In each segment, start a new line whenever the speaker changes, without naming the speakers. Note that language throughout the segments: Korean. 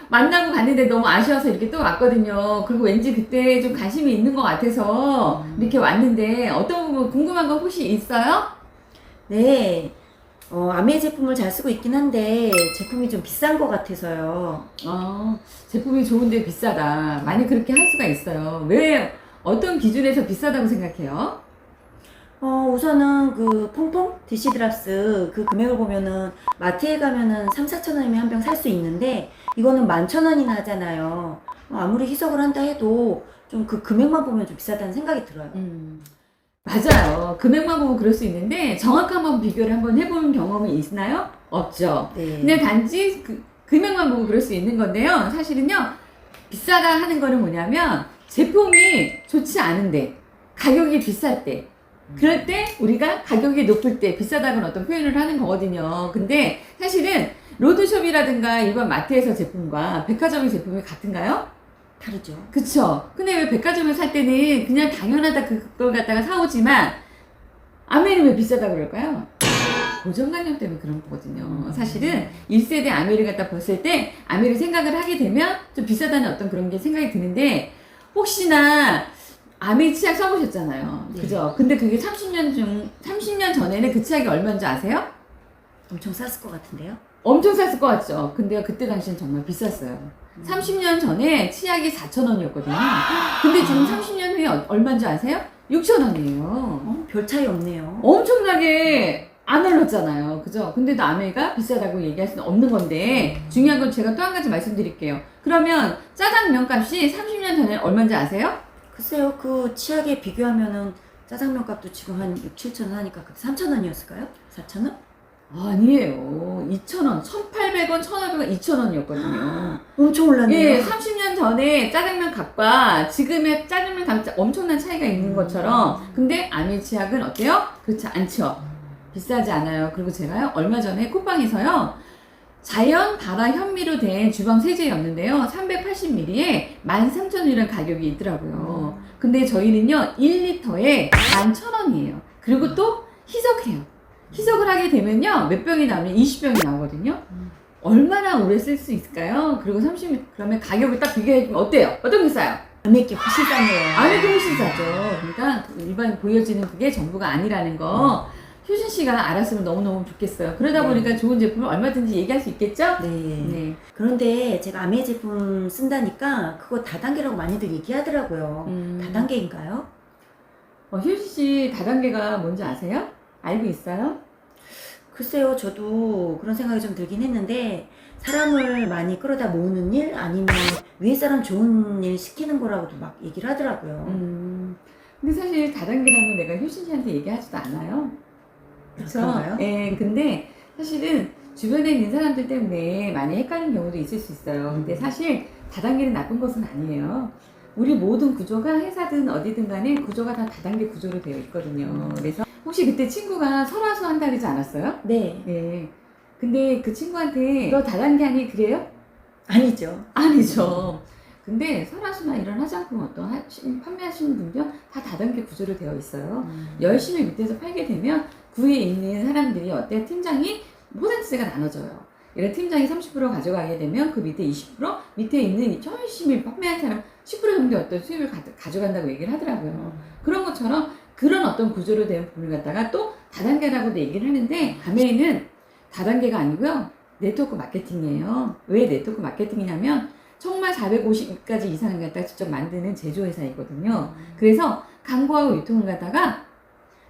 만나고 갔는데 너무 아쉬워서 이렇게 또 왔거든요. 그리고 왠지 그때 좀 관심이 있는 것 같아서 이렇게 왔는데 어떤 부분 궁금한 거 혹시 있어요?
네. 아메 제품을 잘 쓰고 있긴 한데 제품이 좀 비싼 것 같아서요.
제품이 좋은데 비싸다. 많이 그렇게 할 수가 있어요. 왜, 어떤 기준에서 비싸다고 생각해요?
우선은 그 퐁퐁 디시드랍스 그 금액을 보면은 마트에 가면은 3, 4천 원이면 한 병 살 수 있는데 이거는 11,000원이나 하잖아요. 아무리 희석을 한다 해도 좀 그 금액만 보면 좀 비싸다는 생각이 들어요.
맞아요. 금액만 보면 그럴 수 있는데 정확한 한번 비교를 한번 해본 경험이 있나요? 없죠.
네.
근데 단지 금액만 보고 그럴 수 있는 건데요. 사실은요, 비싸다 하는 거는 뭐냐면 제품이 좋지 않은데 가격이 비쌀 때, 그럴 때 우리가 가격이 높을 때 비싸다는 어떤 표현을 하는 거거든요. 근데 사실은 로드숍이라든가 일반 마트에서 제품과 백화점의 제품이 같은가요?
다르죠.
그쵸. 근데 왜 백화점을 살 때는 그냥 당연하다 그걸 갖다가 사오지만 아메는 왜 비싸다 그럴까요? 고정관념 때문에 그런 거거든요. 사실은 1세대 아메를 갖다 봤을 때 아메를 생각을 하게 되면 좀 비싸다는 어떤 그런 게 생각이 드는데 혹시나 아메 치약 써보셨잖아요.
네.
그죠? 근데 그게 30년 전에는 그 치약이 얼마인지 아세요?
엄청 쌌을 것 같은데요?
엄청 쌌을 것 같죠? 근데 그때 당시엔 정말 비쌌어요. 30년 전에 치약이 4,000원이었거든요. 근데 지금 30년 후에 얼마인지 아세요? 6,000원이에요.
별 차이 없네요.
엄청나게 안 올랐잖아요. 그죠? 근데도 아메가 비싸다고 얘기할 수는 없는 건데 중요한 건 제가 또 한 가지 말씀드릴게요. 그러면 짜장면 값이 30년 전에 얼마인지 아세요?
글쎄요, 그 치약에 비교하면은 짜장면 값도 지금 한 6, 7천 원 하니까 그때 3천 원이었을까요? 4천 원?
아니에요. 2,000원, 1,800원, 1,500원, 2,000원이었거든요.
엄청 올랐네요.
예, 30년 전에 짜장면 값과 지금의 짜장면 값 엄청난 차이가 있는 것처럼 근데 아메 치약은 어때요? 그렇지 않죠. 비싸지 않아요. 그리고 제가요 얼마 전에 쿠팡에서요 자연 발화 현미로 된 주방 세제였는데요 380ml에 13,000원이라는 가격이 있더라고요. 근데 저희는요 1리터에 11,000원이에요. 그리고 또 희석해요. 희석을 하게 되면요 몇 병이 나오면 20병이 나오거든요. 얼마나 오래 쓸 수 있을까요? 그리고 30, 그러면 가격을 딱 비교해주면 어때요? 어떤 게 싸요?
아메께 훨씬 싸네요.
아메도 훨씬 싸죠. 그러니까 일반 보여지는 그게 전부가 아니라는 거 효진 씨가 알았으면 너무너무 좋겠어요. 그러다
네.
보니까 좋은 제품을 얼마든지 얘기할 수 있겠죠?
네.
네.
그런데 제가 아메 제품 쓴다니까 그거 다단계라고 많이들 얘기하더라고요. 다단계인가요?
효진 씨 다단계가 뭔지 아세요? 알고 있어요?
글쎄요, 저도 그런 생각이 좀 들긴 했는데 사람을 많이 끌어다 모으는 일 아니면 위에 사람 좋은 일 시키는 거라고도 막 얘기를 하더라고요.
근데 사실 다단계라면 내가 효진 씨한테 얘기하지도 않아요. 그쵸?
그런가요?
예, 근데 사실은 주변에 있는 사람들 때문에 많이 헷갈리는 경우도 있을 수 있어요. 근데 사실 다단계는 나쁜 것은 아니에요. 우리 모든 구조가 회사든 어디든 간에 구조가 다 다단계 구조로 되어 있거든요. 그래서 혹시 그때 친구가 설화수 한다 그러지 않았어요?
네.
예. 근데 그 친구한테 너 다단계 아니 그래요?
아니죠.
아니죠. 근데 설화수나 이런 화장품 판매하시는 분들 다 다단계 구조로 되어 있어요. 열심히 밑에서 팔게 되면 구에 있는 사람들이 어때? 팀장이 퍼센트가 나눠져요. 예를 팀장이 30% 가져가게 되면 그 밑에 20%, 밑에 있는 열심히 판매한 사람 10% 정도 어떤 수입을 가져간다고 얘기를 하더라고요. 그런 것처럼 그런 어떤 구조로 된 부분을 갖다가 또 다단계라고도 얘기를 하는데 아메이는 다단계가 아니고요. 네트워크 마케팅이에요. 왜 네트워크 마케팅이냐면 정말 450가지 이상을 갖다가 직접 만드는 제조회사이거든요. 그래서 광고하고 유통을 갖다가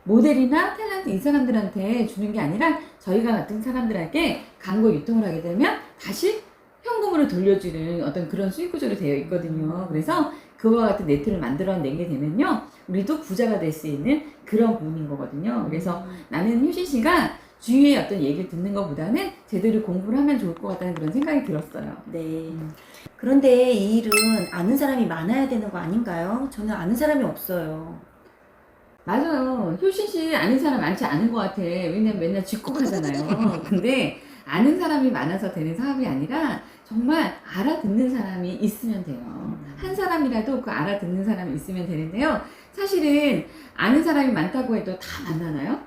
모델이나 탤런트 이 사람들한테 주는 게 아니라 저희가 같은 사람들에게 광고 유통을 하게 되면 다시 현금으로 돌려주는 어떤 그런 수익 구조로 되어 있거든요. 그래서 그와 같은 네트를 만들어내게 되면요 우리도 부자가 될 수 있는 그런 부분인 거거든요. 그래서 나는 효신 씨가 주위의 어떤 얘기를 듣는 것보다는 제대로 공부를 하면 좋을 것 같다는 그런 생각이 들었어요.
네. 그런데 이 일은 아는 사람이 많아야 되는 거 아닌가요? 저는 아는 사람이 없어요.
맞아요. 효신 씨 아는 사람 많지 않은 것 같아. 왜냐면 맨날 직콕하잖아요. 근데 아는 사람이 많아서 되는 사업이 아니라 정말 알아듣는 사람이 있으면 돼요. 한 사람이라도 그 알아듣는 사람이 있으면 되는데요. 사실은 아는 사람이 많다고 해도 다 만나나요?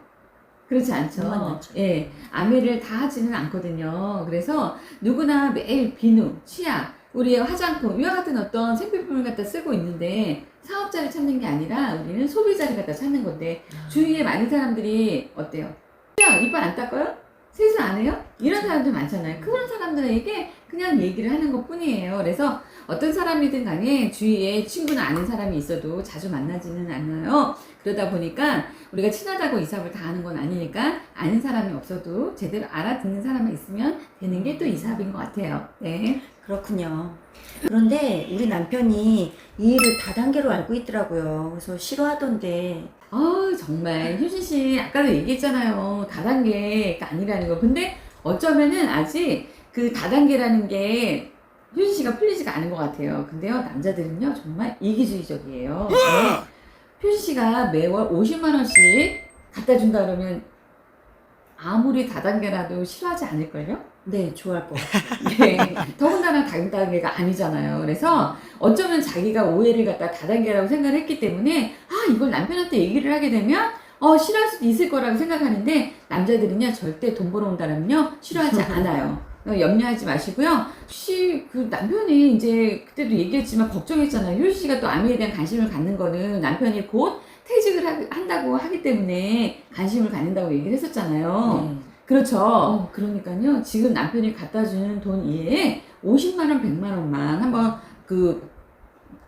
그렇지 않죠.
안 만나죠.
예, 아메를 다 하지는 않거든요. 그래서 누구나 매일 비누, 치약, 우리의 화장품, 이와 같은 어떤 생필품을 갖다 쓰고 있는데 사업자를 찾는 게 아니라 우리는 소비자를 갖다 찾는 건데 주위에 많은 사람들이 어때요? 그냥 이빨 안 닦아요? 세수 안 해요? 이런 사람들 많잖아요. 그런 사람들에게 그냥 얘기를 하는 것 뿐이에요. 그래서 어떤 사람이든 간에 주위에 친구나 아는 사람이 있어도 자주 만나지는 않아요. 그러다 보니까 우리가 친하다고 이사업을 다 하는 건 아니니까 아는 사람이 없어도 제대로 알아듣는 사람이 있으면 되는 게 또 이사업인 것 같아요. 네.
그렇군요. 그런데 우리 남편이 이 일을 다단계로 알고 있더라고요. 그래서 싫어하던데.
정말 효진 씨 아까도 얘기했잖아요. 다단계가 아니라는 거. 근데 어쩌면은 아직 그 다단계라는 게 효진 씨가 풀리지가 않은 것 같아요. 근데요, 남자들은요 정말 이기주의적이에요. 네. 효진 씨가 매월 50만 원씩 갖다 준다 그러면 아무리 다단계라도 싫어하지 않을걸요?
네, 좋아할 것 같아요.
네. 더군다나 다단계가 아니잖아요. 그래서 어쩌면 자기가 오해를 갖다 다단계라고 생각을 했기 때문에 이걸 남편한테 얘기를 하게 되면 싫어할 수도 있을 거라고 생각하는데 남자들은요 절대 돈 벌어온다면요 싫어하지 않아요. 염려하지 마시고요. 혹시 그 남편이 이제 그때도 얘기했지만 걱정했잖아요. 효시 씨가 또 아미에 대한 관심을 갖는 거는 남편이 곧 퇴직을 한다고 하기 때문에 관심을 갖는다고 얘기를 했었잖아요.
네.
그렇죠. 그러니까요. 지금 남편이 갖다 주는 돈 이외에 50만 원, 100만 원만 한번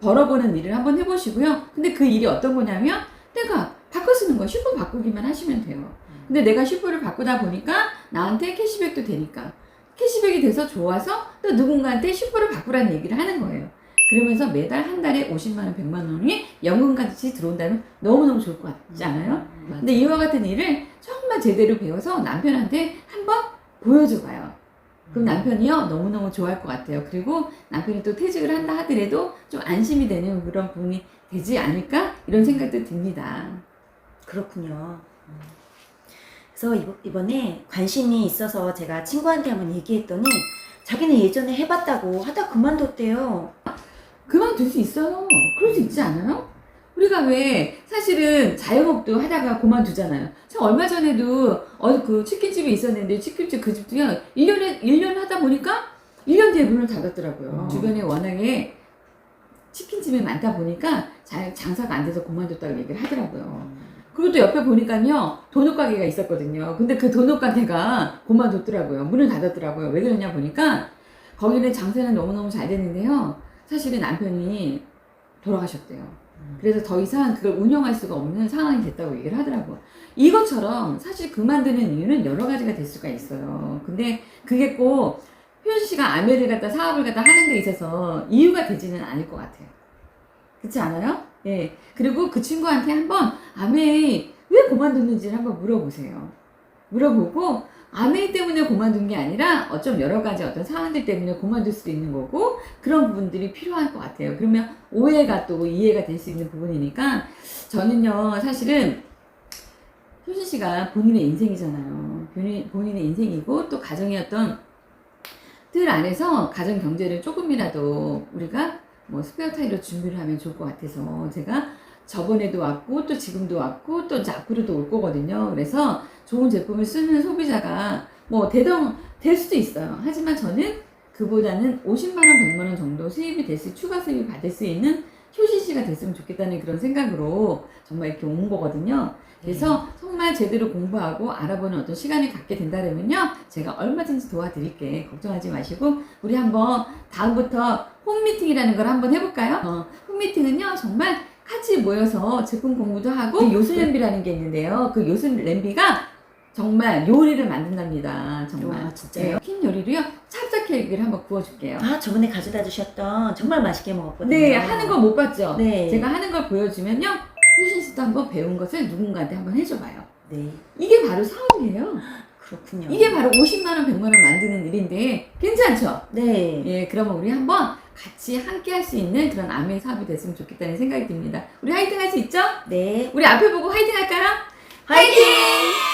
벌어보는 일을 한번 해보시고요. 근데 그 일이 어떤 거냐면 내가 바꿔 쓰는 거예요. 슈퍼 바꾸기만 하시면 돼요. 근데 내가 슈퍼를 바꾸다 보니까 나한테 캐시백도 되니까 캐시백이 돼서 좋아서 또 누군가한테 슈퍼를 바꾸라는 얘기를 하는 거예요. 그러면서 매달 한 달에 50만 원, 100만 원이 연금같이 들어온다면 너무너무 좋을 것 같지 않아요? 근데 이와 같은 일을 정말 제대로 배워서 남편한테 한번 보여줘 봐요. 그럼 남편이요 너무너무 좋아할 것 같아요. 그리고 남편이 또 퇴직을 한다 하더라도 좀 안심이 되는 그런 부분이 되지 않을까 이런 생각도 듭니다.
그렇군요. 그래서 이번에 관심이 있어서 제가 친구한테 한번 얘기했더니 자기는 예전에 해봤다고 하다 그만뒀대요.
그만둘 수 있어요. 그럴 수 있지 않아요? 우리가 왜 사실은 자영업도 하다가 그만두잖아요. 저 얼마 전에도 그 치킨집에 있었는데 치킨집 그 집도요 1년 하다 보니까 1년 뒤에 문을 닫았더라고요. 주변에 워낙에 치킨집이 많다 보니까 장사가 안 돼서 그만뒀다고 얘기를 하더라고요. 그리고 또 옆에 보니까요 도넛 가게가 있었거든요. 근데 그 도넛 가게가 그만뒀더라고요. 문을 닫았더라고요. 왜 그러냐 보니까 거기는 장사는 너무너무 잘 됐는데요. 사실은 남편이 돌아가셨대요. 그래서 더 이상 그걸 운영할 수가 없는 상황이 됐다고 얘기를 하더라고요. 이것처럼 사실 그만두는 이유는 여러 가지가 될 수가 있어요. 근데 그게 꼭 효연 씨가 아메를 갖다 사업을 갖다 하는 데 있어서 이유가 되지는 않을 것 같아요. 그렇지 않아요? 예. 그리고 그 친구한테 한번 아메이 왜 그만뒀는지를 한번 물어보세요. 물어보고 아메이 때문에 그만둔 게 아니라 어쩜 여러 가지 어떤 상황들 때문에 그만둘 수도 있는 거고 그런 부분들이 필요할 것 같아요. 그러면 오해가 또 이해가 될 수 있는 부분이니까 저는요 사실은 효진 씨가 본인의 인생이잖아요. 본인의 인생이고 또 가정의 어떤 틀 안에서 가정 경제를 조금이라도 우리가 뭐 스페어 타일로 준비를 하면 좋을 것 같아서 제가 저번에도 왔고 또 지금도 왔고 또 이제 앞으로도 올 거거든요. 그래서 좋은 제품을 쓰는 소비자가 뭐 될 수도 있어요. 하지만 저는 그보다는 50만 원, 100만 원 정도 수입이 추가 수입이 받을 수 있는 효신 씨가 됐으면 좋겠다는 그런 생각으로 정말 이렇게 온 거거든요. 그래서 정말 제대로 공부하고 알아보는 어떤 시간을 갖게 된다면요. 제가 얼마든지 도와드릴게. 걱정하지 마시고 우리 한번 다음부터 홈미팅이라는 걸 한번 해볼까요? 홈미팅은요. 정말 같이 모여서 제품 공부도 하고 요술 냄비라는 게 있는데요. 그 요술 냄비가 정말 요리를 만든답니다. 정말.
와, 진짜요?
흰 요리로요. 찹쌀 케이크를 한번 구워줄게요.
저번에 가져다 주셨던 정말 맛있게 먹었거든요.
네, 하는 거 못 봤죠?
네.
제가 하는 걸 보여주면요. 효신 씨도 한번 배운 것을 누군가한테 한번 해줘봐요.
네.
이게 바로 사업이에요.
그렇군요.
이게 바로 50만 원, 100만 원 만드는 일인데 괜찮죠?
네.
예, 그러면 우리 한번 같이 함께 할 수 있는 그런 아메 사업이 됐으면 좋겠다는 생각이 듭니다. 우리 화이팅 할 수 있죠?
네.
우리 앞에 보고 화이팅 할까요?
화이팅!